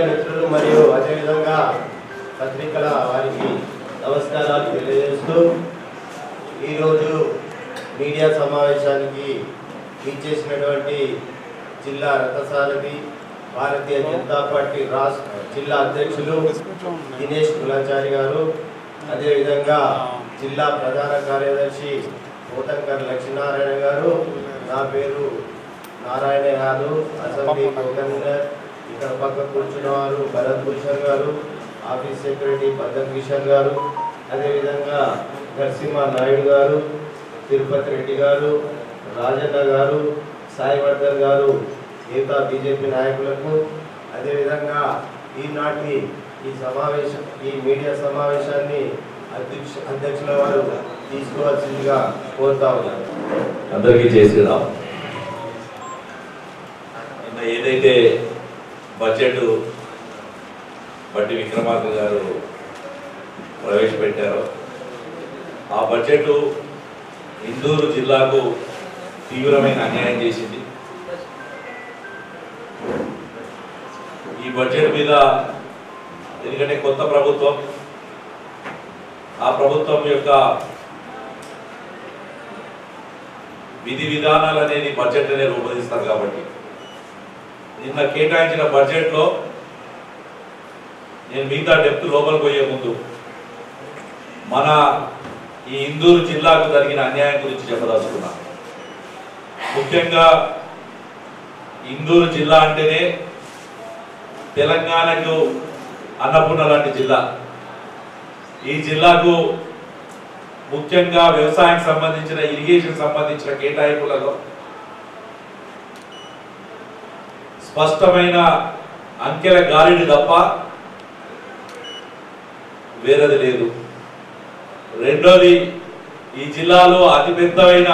మిత్రులు మరియు అదేవిధంగా పత్రికల వారికి నమస్కారాలు తెలియజేస్తూ ఈరోజు మీడియా సమావేశానికి ఇచ్చేసినటువంటి జిల్లా రథసారథి భారతీయ జనతా పార్టీ రాష్ట్ర జిల్లా అధ్యక్షులు దినేష్ కులాచారి గారు, అదేవిధంగా జిల్లా ప్రధాన కార్యదర్శి పోతంకర్ లక్ష్మీనారాయణ గారు, నా పేరు నారాయణ యాదవ్, అసెంబ్లీ కన్వీనర్, ఇక్కడ పక్క కూర్చున్న వారు భరత్ భూషణ్ గారు, ఆఫీస్ సెక్రటరీ పద్దం కిషన్ గారు, అదేవిధంగా నరసింహ నాయుడు గారు, తిరుపతి రెడ్డి గారు, రాజన్న గారు, సాయివర్ధన్ గారు, మిగతా బీజేపీ నాయకులకు, అదేవిధంగా ఈనాటి ఈ మీడియా సమావేశాన్ని అధ్యక్షుల వారు తీసుకోవాల్సిందిగా కోరుతా ఉన్నారు. అందరికీ చేసిరాం. నిన్న ఏదైతే బడ్జెట్ బట్టి విక్రమార్క గారు ప్రవేశపెట్టారో ఆ బడ్జెట్ ఇందూరు జిల్లాకు తీవ్రమైన అన్యాయం చేసింది. ఈ బడ్జెట్ మీద ఎందుకంటే కొత్త ప్రభుత్వం, ఆ ప్రభుత్వం యొక్క విధి విధానాలు అనేది బడ్జెట్ అనేది రూపొందిస్తారు కాబట్టి నిన్న కేటాయించిన బడ్జెట్లో నేను మిగతా డెప్త్ లోపలికి పోయే ముందు మన ఈ ఇందూరు జిల్లాకు జరిగిన అన్యాయం గురించి చెప్పదలుచుకున్నాను. ముఖ్యంగా ఇందూరు జిల్లా అంటేనే తెలంగాణకు అన్నపూర్ణ లాంటి జిల్లా. ఈ జిల్లాకు ముఖ్యంగా వ్యవసాయానికి సంబంధించిన, ఇరిగేషన్ సంబంధించిన కేటాయింపులలో స్పష్టమైన అంకెల గాలిడి తప్ప వేరేది లేదు. రెండోది, ఈ జిల్లాలో అతిపెద్దమైన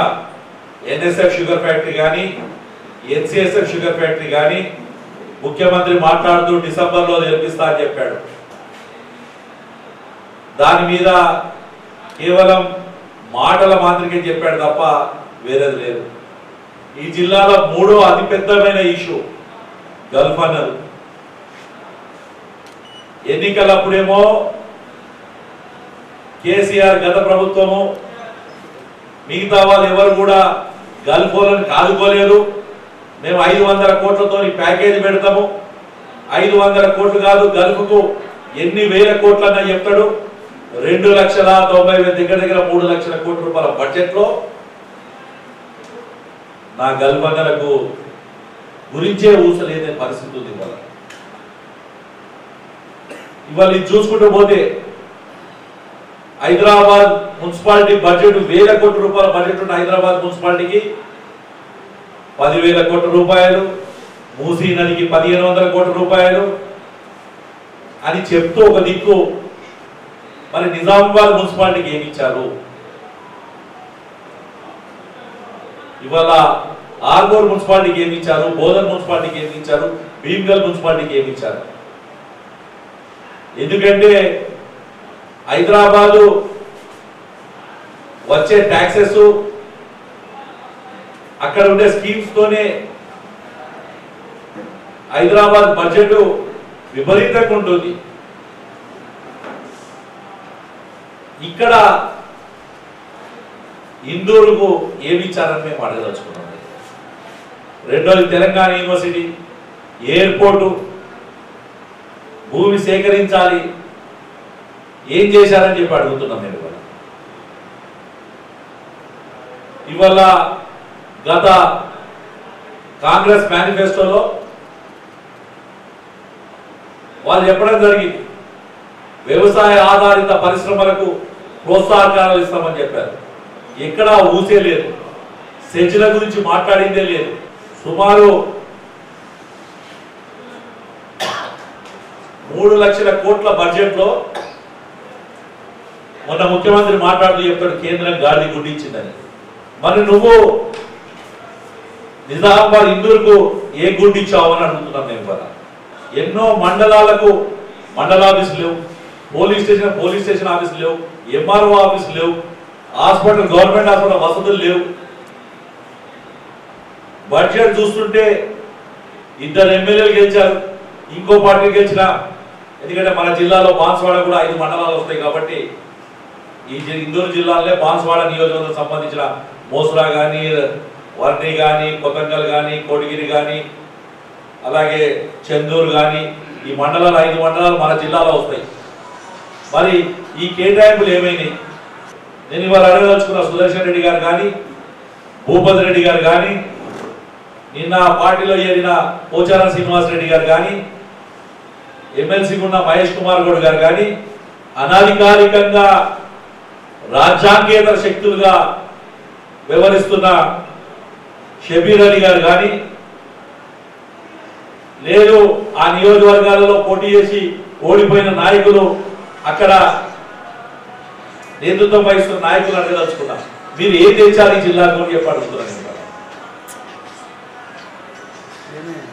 ఎన్ఎస్ఎఫ్ షుగర్ ఫ్యాక్టరీ కానీ, ఎన్సిఎస్ఎఫ్ షుగర్ ఫ్యాక్టరీ కానీ ముఖ్యమంత్రి మాట్లాడుతూ డిసెంబర్లో నిర్మిస్తా అని చెప్పాడు. దాని మీద కేవలం మాటల మాత్రమే చెప్పాడు తప్ప వేరేది లేదు. ఈ జిల్లాలో మూడో అతిపెద్దమైన ఇష్యూ గల్ఫ్ అన్నది. ఎన్నికలప్పుడేమో కేసీఆర్ గత ప్రభుత్వము మిగతా వాళ్ళు ఎవరు కూడా గల్ఫ్ వాళ్ళని కాదుకోలేదు. మేము 500 కోట్లతో ప్యాకేజీ పెడతాము, 500 కోట్లు కాదు గల్ఫ్కు ఎన్ని వేల కోట్లన్నా చెప్తాడు. 2,90,000 దగ్గర 3 లక్షల కోట్ల రూపాయల బడ్జెట్లో నా గల్ఫ్ అన్నలకు గురించే ఊసలేని పరిస్థితి ఉంది. ఇవాళ ఇది చూసుకుంటూ పోతే హైదరాబాద్ మున్సిపాలిటీ బడ్జెట్ 1000 కోట్ల రూపాయల బడ్జెట్ ఉన్న హైదరాబాద్ మున్సిపాలిటీకి 10,000 కోట్ల రూపాయలు, మూసీ నదికి 1,500 కోట్ల రూపాయలు అని చెప్తూ ఒక దిక్కు మరి నిజామాబాద్ మున్సిపాలిటీకి ఏమి ఇచ్చారు? ఇవాళ ఆర్గూర్ మున్సిపాలిటీకి ఏమి ఇచ్చారు? బోధన్ మున్సిపాలిటీకి ఏమి ఇచ్చారు? భీమ్గల్ మున్సిపాలిటీకి ఏమి ఇచ్చారు? ఎందుకంటే హైదరాబాదు వచ్చే ట్యాక్సెస్, అక్కడ ఉండే స్కీమ్స్ తోనే హైదరాబాద్ బడ్జెట్ విపరీతంగా ఉంటుంది. ఇక్కడ ఇందూరుకు ఏమి ఇచ్చారని మేము అడగదలుచుకున్నాం. రెండోది, తెలంగాణ యూనివర్సిటీ, ఎయిర్పోర్టు, భూమి సేకరించాలి, ఏం చేశారని చెప్పి అడుగుతున్నాం. నేను ఇవాళ గత కాంగ్రెస్ మేనిఫెస్టోలో వాళ్ళు చెప్పడం జరిగింది, వ్యవసాయ ఆధారిత పరిశ్రమలకు ప్రోత్సాహకాలు ఇస్తామని చెప్పారు. ఎక్కడా ఊసే లేదు, సెజ్ల గురించి మాట్లాడిందే లేదు. సుమారు 3 లక్షల కోట్ల బడ్జెట్లో మొన్న ముఖ్యమంత్రి మాట్లాడుతూ చెప్తాడు కేంద్రం గాడి గుడ్డిచ్చిందని. మరి నువ్వు నిజామాబాద్ ఇందూరుకు ఏ గుడ్డిచ్చావు అని అడుగుతున్నాం మేము కదా. ఎన్నో మండలాలకు మండల ఆఫీసులు లేవు, పోలీస్ స్టేషన్ ఆఫీసులు లేవు, ఎంఆర్ఓ ఆఫీసులు లేవు, హాస్పిటల్, గవర్నమెంట్ హాస్పిటల్ వసతులు లేవు. బడ్జెట్ చూస్తుంటే 2 ఎమ్మెల్యేలు గెలిచారు, ఇంకో పార్టీ గెలిచినా, ఎందుకంటే మన జిల్లాలో బాన్స్వాడ కూడా 5 మండలాలు వస్తాయి కాబట్టి ఈ ఇందూరు జిల్లాలో బాన్స్వాడ నియోజకవర్గం సంబంధించిన మోసురా కానీ, వర్ణి కానీ, కొతంగల్ కానీ, కోటగిరి కానీ, అలాగే చందూరు కానీ, ఈ మండలాలు 5 మండలాలు మన జిల్లాలో వస్తాయి. మరి ఈ కేటాయింపులు ఏమైనాయి? నేను ఇవాళ అడగదలుచుకున్న సుదర్శన్ రెడ్డి గారు కానీ, భూపతి రెడ్డి గారు కానీ, నిన్న పార్టీలో చేరిన పోచారం శ్రీనివాస్ రెడ్డి గారు కానీ, ఎమ్మెల్సీగా ఉన్న మహేష్ కుమార్ గౌడ్ గారు కానీ, అనధికారికంగా రాజ్యాంగేతర శక్తులుగా వ్యవహరిస్తున్న షబీర్ అలీ గారు కానీ, లేదు ఆ నియోజకవర్గాలలో పోటీ చేసి ఓడిపోయిన నాయకులు, అక్కడ నేతృత్వం వహిస్తున్న నాయకులు అడగదలుచుకున్నా, మీరు ఏం తెచ్చారు ఈ జిల్లాకు అని చెప్పి అడుగుతున్నాను.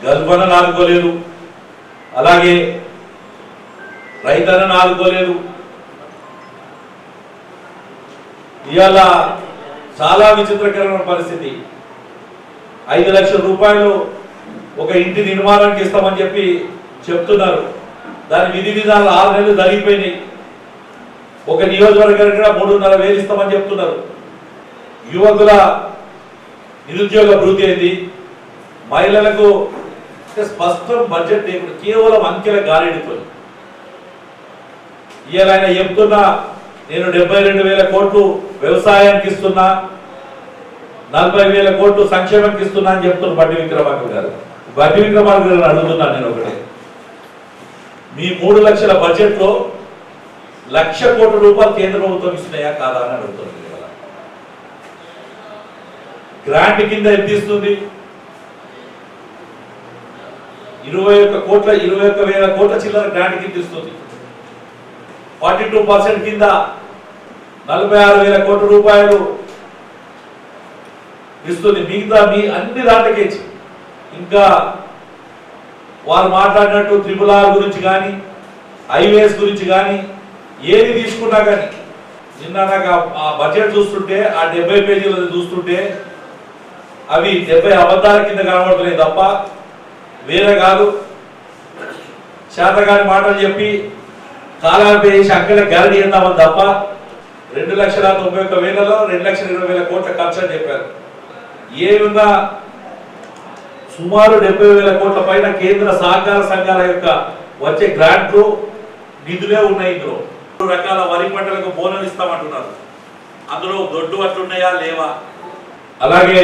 గల్పనను ఆదుకోలేదు, అలాగే రైతన్నను ఆదుకోలేదు. ఇవాళ చాలా విచిత్రకరమైన పరిస్థితి. 5 లక్షల రూపాయలు ఒక ఇంటి నిర్మాణానికి ఇస్తామని చెప్పి చెప్తున్నారు. దాని విధి విధానాలు 6 నెలలు జరిగిపోయినాయి. ఒక నియోజకవర్గానికి 3,500 ఇస్తామని చెప్తున్నారు. యువకుల నిరుద్యోగ భృతి ఏంది? మహిళలకు స్పష్టం బడ్జెట్ లేకుండా కేవలం అంకెల గాలిడితో ఇవాళ ఆయన చెప్తున్నా, నేను 72,000 కోట్లు వ్యవసాయానికి ఇస్తున్నా, 40,000 కోట్లు సంక్షేమానికి ఇస్తున్నా అని చెప్తున్నారు బట్టి విక్రమార్క గారు. బట్టి విక్రమార్క గారు అడుగుతున్నాను నేను ఒకటే, మీ 3 లక్షల బడ్జెట్ లో 1,00,000 కోట్ల రూపాయలు కేంద్ర ప్రభుత్వం ఇస్తున్నాయా కాదా అని అడుగుతుంది. గ్రాంట్ కింద ఎంత ఇస్తుంది? 21,000 కోట్ల చిల్లర గ్రాంట్ కింద ఇస్తుంది. 42% కింద 46,000 కోట్ల రూపాయలు ఇస్తుంది. మిగతా మీ అన్ని దాంట్లకి ఇంకా వారు మాట్లాడినట్టు RRR గురించి కానీ, హైవేస్ గురించి కానీ, ఏది తీసుకున్నా కానీ, నిన్న నాకు ఆ బడ్జెట్ చూస్తుంటే, ఆ 70 పేజీలు చూస్తుంటే అవి 70 అబద్ధాల కింద కనబడుతున్నాయి తప్ప వేరే కాదు. శాతగాని మాటలు చెప్పి కాలాన్ని వేసి అక్కడ గ్యారంటీ ఇద్దామని తప్ప 2,91,000లో 2,20,000 కోట్ల ఖర్చు అని చెప్పారు. ఏమున్నా సుమారు 70,000 కోట్ల పైన కేంద్ర సహకార సంఘాల యొక్క వచ్చే గ్రాంట్లు నిధులే ఉన్నాయి. ఇందులో 3 రకాల వరి పంటలకు బోనలు ఇస్తామంటున్నారు. అందులో దొడ్డు అట్లున్నాయా లేవా? అలాగే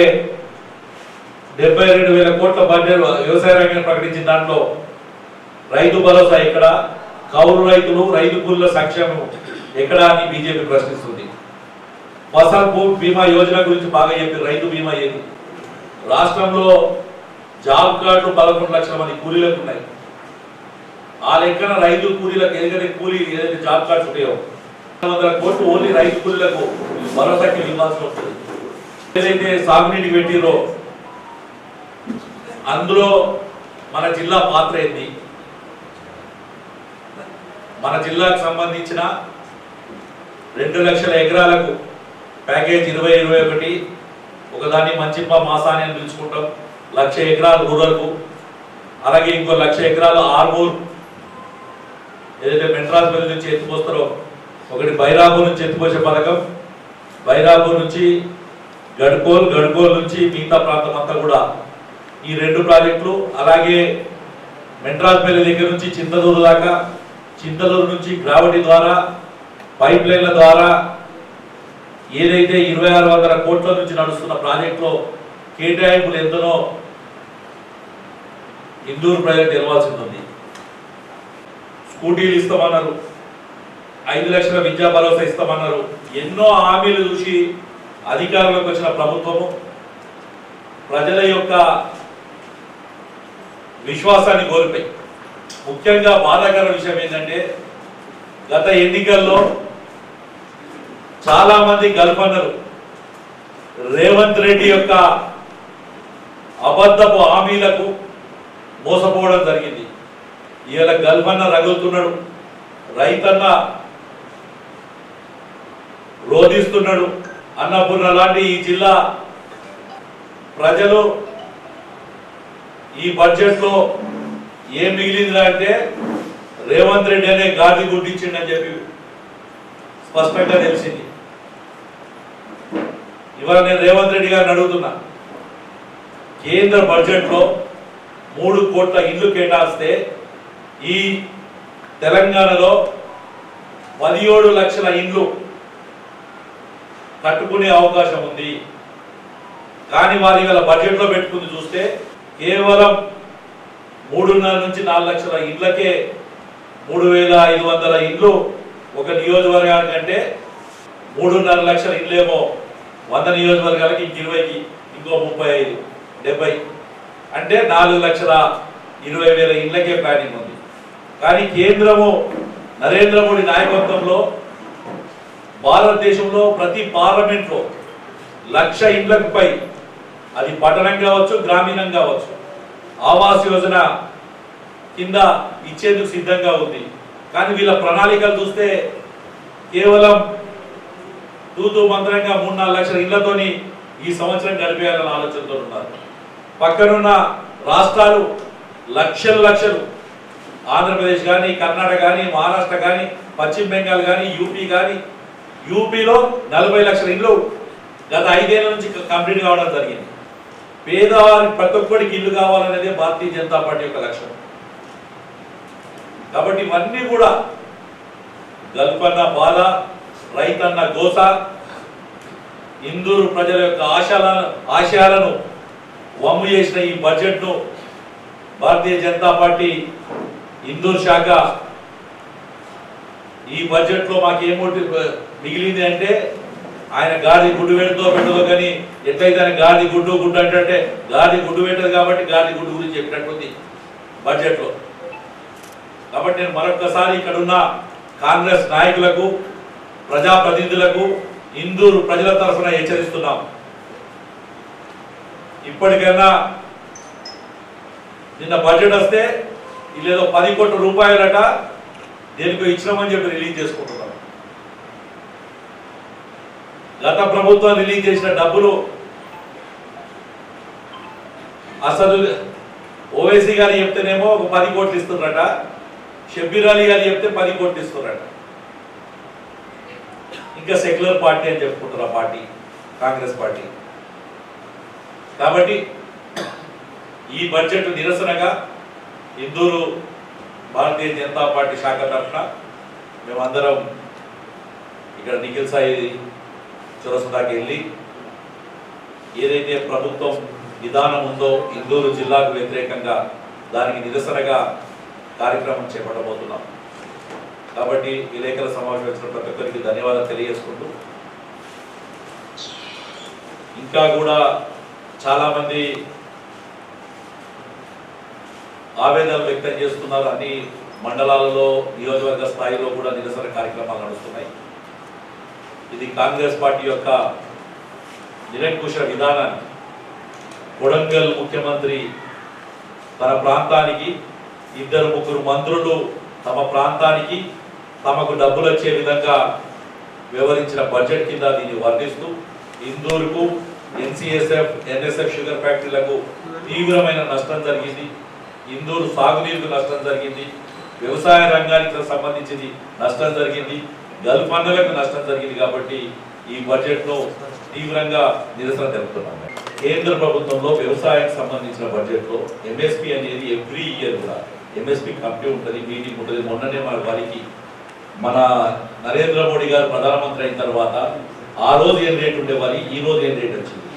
72,000 కోట్ల బడ్జెట్ వ్యవసాయ రంగం ప్రకటించిన దాంట్లో రైతు భరోసా ఎక్కడ, కౌలు రైతులు, రైతు కూలీల సంక్షేమం ఎక్కడ అని బీజేపీ ప్రశ్నిస్తుంది. ఫసల్ బీమా యోజన గురించి బాగా చెప్పి రైతు బీమా ఏది? రాష్ట్రంలో జాబ్ కార్డు 11 లక్షల మంది కూలీలకు ఉన్నాయి. ఆ లెక్కన రైతు కూలీలకు ఏదైతే ఏదైతే జాబ్ కార్డ్స్ ఉంటాయో 100 కోట్లు ఓన్లీ రైతు కూలీలకు భరోసాకి ఇవ్వాల్సి వస్తుంది. ఏదైతే సాగునీటికి పెట్టిరో అందులో మన జిల్లా పాత్ర ఏంది? మన జిల్లాకు సంబంధించిన 2 లక్షల ఎకరాలకు ప్యాకేజ్ 2021 ఒకదాన్ని మంచిప్ప మాసాని అని పిలుచుకుంటాం. 1,00,000 ఎకరాలు రూరల్కు, అలాగే ఇంకో 1,00,000 ఎకరాలు ఆర్మూర్ ఏదైతే మెట్రాస్పల్లి నుంచి ఎత్తిపోస్తారో, ఒకటి బైరాపూర్ నుంచి ఎత్తిపోసే పథకం, బైరాపూర్ నుంచి గడ్కోల్ నుంచి మిగతా ప్రాంతం అంతా కూడా ఈ 2 ప్రాజెక్టులు. అలాగే మెట్రాస్పల్లి దగ్గర నుంచి చింతలూరు దాకా, చింతలూరు నుంచి గ్రావిటీ ద్వారా పైప్ లైన్ల ద్వారా ఏదైతే 2,600 కోట్ల నుంచి నడుస్తున్న ప్రాజెక్టులో కేటాయింపులు ఎంతనో ఇందూరు ప్రాజెక్ట్ ఇవ్వాల్సి ఉంది. స్కూటీలు ఇస్తామన్నారు, 5 లక్షల విద్యా భరోసా ఇస్తామన్నారు. ఎన్నో హామీలు చూసి అధికారంలోకి వచ్చిన ప్రభుత్వము ప్రజల యొక్క విశ్వాసాన్ని కోల్పోయి, ముఖ్యంగా బాధాకర విషయం ఏంటంటే గత ఎన్నికల్లో చాలా మంది గల్పన్నలు రేవంత్ రెడ్డి యొక్క అబద్ధపు హామీలకు మోసపోవడం జరిగింది. ఇలా గల్పన్న రగులుతున్నాడు, రైతన్న రోధిస్తున్నాడు. అన్నపూర్ణ లాంటి ఈ జిల్లా ప్రజలు ఈ బడ్జెట్లో ఏం మిగిలిందిరా అంటే రేవంత్ రెడ్డి అనే గాడి గుడ్డిచ్చిండని చెప్పి స్పష్టంగా తెలిసింది. ఇవాళ నేను రేవంత్ రెడ్డి గారిని అడుగుతున్నా, కేంద్ర బడ్జెట్లో 3 కోట్ల ఇళ్లు కేటాయిస్తే ఈ తెలంగాణలో 17 లక్షల ఇండ్లు కట్టుకునే అవకాశం ఉంది. కానీ వారి ఇవాళ బడ్జెట్లో పెట్టుకుని చూస్తే కేవలం 3.5 నుంచి 4 లక్షల ఇండ్లకే 3,500 ఇండ్లు ఒక నియోజకవర్గానికి, అంటే 3.5 లక్షల ఇండ్లేమో 100 నియోజకవర్గాలకి, ఇంక 20కి ఇంకో 35, 70, అంటే 4,20,000 ఇండ్లకే ప్లానింగ్ ఉంది. కానీ కేంద్రము నరేంద్ర మోడీ నాయకత్వంలో భారతదేశంలో ప్రతి పార్లమెంట్లో 1,00,000 ఇండ్లకు పై, అది పట్టణం కావచ్చు గ్రామీణం కావచ్చు, ఆవాస్ యోజన కింద ఇచ్చేందుకు సిద్ధంగా ఉంది. కానీ వీళ్ళ ప్రణాళికలు చూస్తే కేవలం తూతూ మంత్రంగా 3-4 లక్షల ఇళ్లతోని ఈ సంవత్సరం గడిపేయాలన్న ఆలోచనతో ఉన్నారు. పక్కనున్న రాష్ట్రాలు లక్షలు, ఆంధ్రప్రదేశ్ కానీ, కర్ణాటక కానీ, మహారాష్ట్ర కానీ, పశ్చిమ బెంగాల్ కానీ, యూపీ కానీ, యూపీలో 40 లక్షల ఇళ్ళు గత 5 ఏళ్ల నుంచి కంప్లీట్ కావడం జరిగింది. పేదవారి ప్రతి ఒక్కరికి ఇల్లు కావాలనేది భారతీయ జనతా పార్టీ యొక్క లక్ష్యం. కాబట్టి ఇవన్నీ కూడా గల్పన్న బాధ, రైతన్న గోస, ఇందూరు ప్రజల యొక్క ఆశయాలను వమ్ము చేసిన ఈ బడ్జెట్ను భారతీయ జనతా పార్టీ ఇందూరు శాఖ ఈ బడ్జెట్లో మాకేమోటి మిగిలింది అంటే, ఆయన గాడి గుడ్డు పెట్టదో కానీ ఎట్లయితే ఆయన గాడి గుడ్డు అంటే గాడి గుడ్డు పెట్టదు కాబట్టి గాడి గుడ్డు గురించి చెప్పినట్టుంది బడ్జెట్లో. కాబట్టి నేను మరొకసారి ఇక్కడున్న కాంగ్రెస్ నాయకులకు, ప్రజాప్రతినిధులకు, ఇందూరు ప్రజల తరఫున హెచ్చరిస్తున్నాం. ఇప్పటికైనా నిన్న బడ్జెట్ వస్తే ఇల్లేదో 10 కోట్ల రూపాయలట దేనికో ఇచ్చినామని చెప్పి రిలీజ్ చేసుకుంటున్నాం. గత ప్రభుత్వం రిలీజ్ చేసిన డబ్బులు అసలు ఓవైసీ గారు చెప్తేనేమో ఒక 10 కోట్లు ఇస్తున్నారట, షబ్బీర్ అలీ గారు చెప్తే 10 కోట్లు ఇస్తున్నారట. ఇంకా సెక్యులర్ పార్టీ అని చెప్పుకుంటారు ఆ పార్టీ, కాంగ్రెస్ పార్టీ. కాబట్టి ఈ బడ్జెట్ నిరసనగా ఇందూరు భారతీయ జనతా పార్టీ శాఖ తరఫున మేమందరం ఇక్కడ నిఖిల్ సాయి చొరసదాకి వెళ్ళి ఏదైతే ప్రభుత్వం విధానం ఉందో ఇందూరు జిల్లాకు వ్యతిరేకంగా దానికి నిరసనగా కార్యక్రమం చేపట్టబోతున్నాం. కాబట్టి విలేకరుల సమావేశం వచ్చిన ప్రతి ఒక్కరికి ధన్యవాదాలు తెలియజేసుకుంటూ, ఇంకా కూడా చాలామంది ఆవేదనలు వ్యక్తం చేస్తున్నారు. అన్ని మండలాలలో, నియోజకవర్గ స్థాయిలో కూడా నిరసన కార్యక్రమాలు నడుస్తున్నాయి. ఇది కాంగ్రెస్ పార్టీ యొక్క నిరంకుశ విధానాన్ని, కొడంగల్ ముఖ్యమంత్రి తన ప్రాంతానికి 2-3 మంత్రులు తమ ప్రాంతానికి తమకు డబ్బులు వచ్చే విధంగా వ్యవహరించిన బడ్జెట్ కింద దీన్ని వర్ణిస్తూ ఇందూరుకు, ఎన్సిఎస్ఎఫ్, ఎన్ఎస్ఎఫ్ షుగర్ ఫ్యాక్టరీలకు తీవ్రమైన నష్టం జరిగింది. ఇందూరు సాగునీరుకు నష్టం జరిగింది, వ్యవసాయ రంగానికి సంబంధించింది నష్టం జరిగింది, గల్ఫన్నులకు నష్టం జరిగింది. కాబట్టి ఈ బడ్జెట్ను తీవ్రంగా నిరసన తెలుపుతున్నాం. కేంద్ర ప్రభుత్వంలో వ్యవసాయానికి సంబంధించిన బడ్జెట్లో ఎంఎస్పి అనేది ఎవ్రీ ఇయర్ కూడా ఎంఎస్పి కమిటీ ఉంటుంది, మీటింగ్ ఉంటుంది. మొన్ననే మన నరేంద్ర మోడీ గారు ప్రధానమంత్రి అయిన తర్వాత ఆ రోజు ఏం రేట్ ఉండేవారి, ఈ రోజు ఏం రేట్ వచ్చింది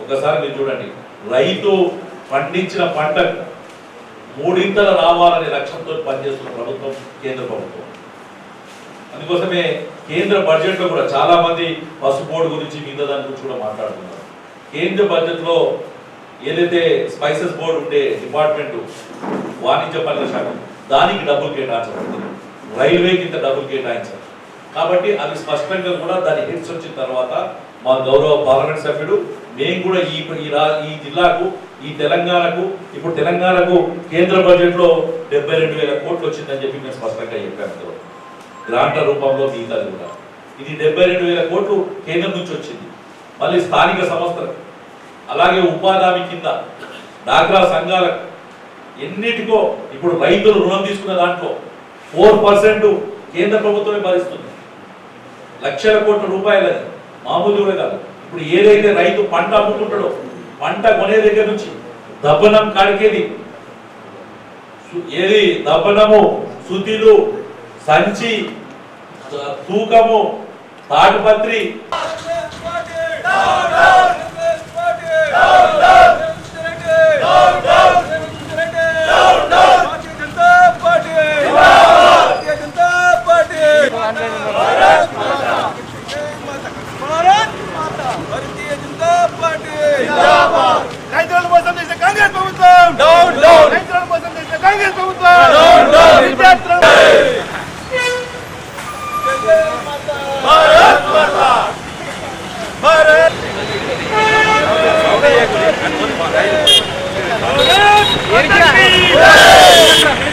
ఒకసారి మీరు చూడండి. రైతు పండించిన పంటకు 3 రావాలనే లక్ష్యంతో పనిచేస్తున్న ప్రభుత్వం కేంద్ర ప్రభుత్వం. అందుకోసమే కేంద్ర బడ్జెట్లో కూడా చాలా మంది పసుపు బోర్డు గురించి, మిగతా దాని గురించి కూడా మాట్లాడుతున్నారు. కేంద్ర బడ్జెట్లో ఏదైతే స్పైసెస్ బోర్డు ఉండే డిపార్ట్మెంట్, వాణిజ్య పరిశ్రమ శాఖ, దానికి డబ్బులు కేటాయించబడుతుంది, రైల్వేకి ఇంత డబ్బులు కేటాయించారు. కాబట్టి అది స్పష్టంగా కూడా దాని హిట్స్ వచ్చిన తర్వాత మా గౌరవ పార్లమెంట్ సభ్యుడు మేము కూడా ఈ జిల్లాకు, ఈ తెలంగాణకు, ఇప్పుడు తెలంగాణకు కేంద్ర బడ్జెట్లో 72,000 కోట్లు వచ్చిందని చెప్పి మేము స్పష్టంగా చెప్పాము. గ్రాంట్ల రూపంలో మిగతాది కూడా ఇది 72,000 కోట్లు కేంద్రం నుంచి వచ్చింది. మళ్ళీ స్థానిక సంస్థలు, అలాగే ఉపాధి హామీ కింద డాక్రా సంఘాలకు ఎన్నిటికో ఇప్పుడు రైతులు రుణం తీసుకున్న దాంట్లో 4% కేంద్ర ప్రభుత్వమే భరిస్తుంది. లక్షల కోట్ల రూపాయలని మామూలు కూడా కాదు. ఇప్పుడు ఏదైతే రైతు పంట అమ్ముకుంటాడో పంట కొనే దగ్గర నుంచి దబ్బనం కాడికేది ఏది దబ్బనము, సుతిలు, సంచి, తూకము, తాడుపత్రి రైతుల కోసం చేసే కాంగ్రెస్ ప్రభుత్వం రైతుల కోసం చేసే కాంగ్రెస్ ప్రభుత్వం భారత్ మాతా భారత్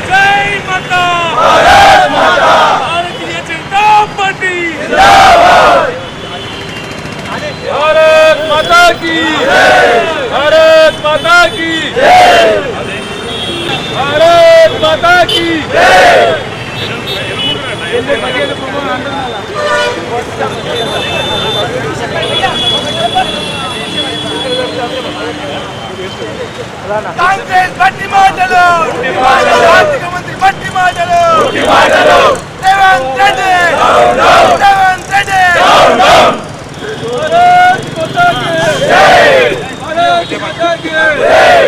జై మాతా భారత్ మాతా భారతీయ జనతా పార్టీ జిందాబాద్ भारत माता की भारत माता की भारत माता की कांग्रेस बट्टी माटलो आर्थिक मंत्री बट्टी माटलो रेवंत रेड्डी रेवंत रेड्डी भारत माता की जय भारत माता की जय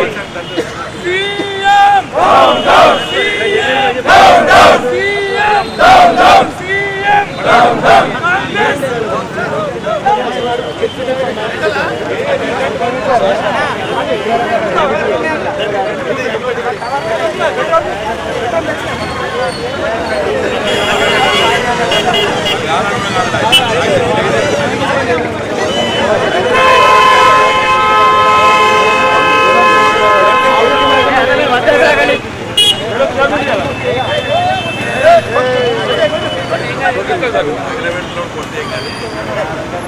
CM down down CM down down CM down down CM down down Congress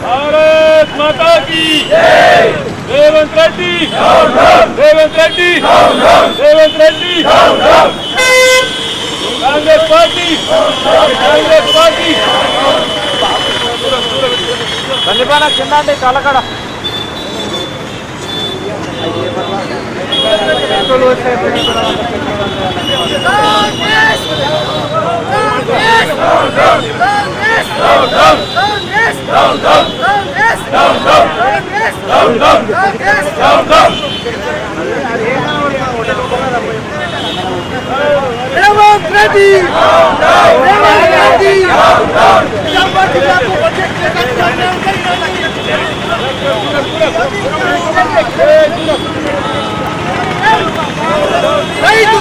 Bharat माता की जय रेवंत रेड्डी रेवंत रेड्डी रेवंत रेड्डी कांग्रेस पार्टी धन्यवाद चिन्ह कालकाड़ रेवंत रेड्डी రైతు